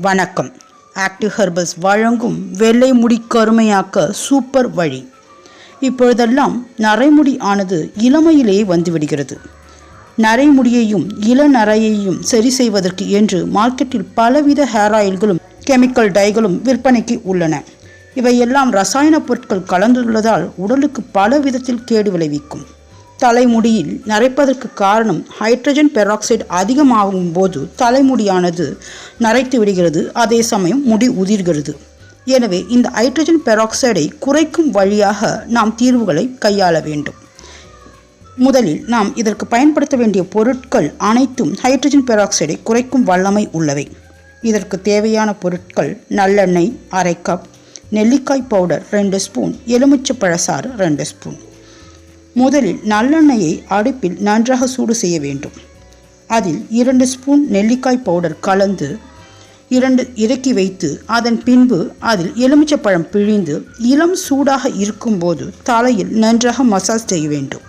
வணக்கம். Active herbals வழங்கும் வெள்ளை முடி கருமையாக்க சூப்பர் வழி. இப்பொழுதெல்லாம் நரைமுடி ஆனது இளமையிலேயே வந்துவிடுகிறது. நரைமுடியையும் இளநரையையும் சரி செய்வதற்கு என்று மார்க்கெட்டில் பலவித ஹேர் ஆயில்களும் கெமிக்கல் டைகளும் விற்பனைக்கு உள்ளன. இவையெல்லாம் ரசாயன பொருட்கள் கலந்துள்ளதால் உடலுக்கு பல விதத்தில் கேடு விளைவிக்கும். தலைமுடியில் நரைப்பதற்கு காரணம் ஹைட்ரஜன் பெராக்சைடு அதிகமாகும் போது தலைமுடியானது நரைத்து விடுகிறது. அதே சமயம் முடி உதிர்கிறது. எனவே இந்த ஹைட்ரஜன் பெராக்சைடை குறைக்கும் வழியாக நாம் தீர்வுகளை கையாள வேண்டும். முதலில் நாம் இதற்கு பயன்படுத்த வேண்டிய பொருட்கள் அனைத்தும் ஹைட்ரஜன் பெராக்சைடை குறைக்கும் வல்லமை உள்ளவை. இதற்கு தேவையான பொருட்கள்: நல்லெண்ணெய் 1/2 கப், நெல்லிக்காய் பவுடர் 2 ஸ்பூன், எலுமிச்சப்பழச்சாறு 2 ஸ்பூன். முதலில் நல்லெண்ணெயை அடுப்பில் நன்றாக சூடு செய்ய வேண்டும். அதில் 2 ஸ்பூன் நெல்லிக்காய் பவுடர் கலந்து இறக்கி வைத்து அதன் பின்பு அதில் எலுமிச்சப்பழம் பிழிந்து இளம் சூடாக இருக்கும்போது தலையில் நன்றாக மசாஜ் செய்ய வேண்டும்.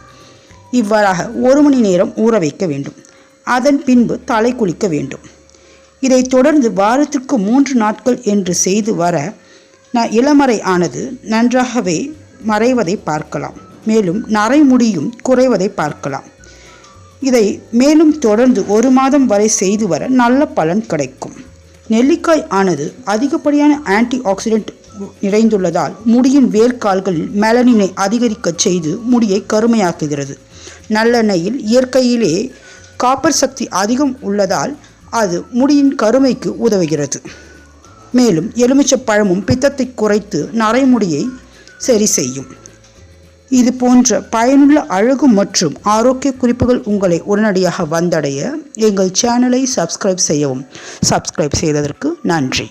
இவ்வாறாக 1 மணி நேரம் ஊற வைக்க வேண்டும். அதன் பின்பு தலை குளிக்க வேண்டும். இதை தொடர்ந்து வாரத்திற்கு 3 நாட்கள் என்று செய்து வர இளமறை ஆனது நன்றாகவே மறைவதை பார்க்கலாம். மேலும் நரைமுடியும் குறைவதை பார்க்கலாம். இதை மேலும் தொடர்ந்து 1 மாதம் வரை செய்து வர நல்ல பலன் கிடைக்கும். நெல்லிக்காய் ஆனது அதிகப்படியான ஆன்டி ஆக்சிடென்ட் நிறைந்துள்ளதால் முடியின் வேர்க்கால்களில் மெலனினை அதிகரிக்க செய்து முடியை கருமையாக்குகிறது. நல்லெண்ணெயில் இயற்கையிலே காப்பர் சக்தி அதிகம் உள்ளதால் அது முடியின் கருமைக்கு உதவுகிறது. மேலும் எலுமிச்சப்பழமும் பித்தத்தை குறைத்து நரைமுடியை சரி செய்யும். இது போன்ற பயனுள்ள அழகு மற்றும் ஆரோக்கிய குறிப்புகள் உங்களை உடனடியாக வந்தடைய எங்கள் சேனலை சப்ஸ்கிரைப் செய்யவும். சப்ஸ்கிரைப் செய்ததற்கு நன்றி.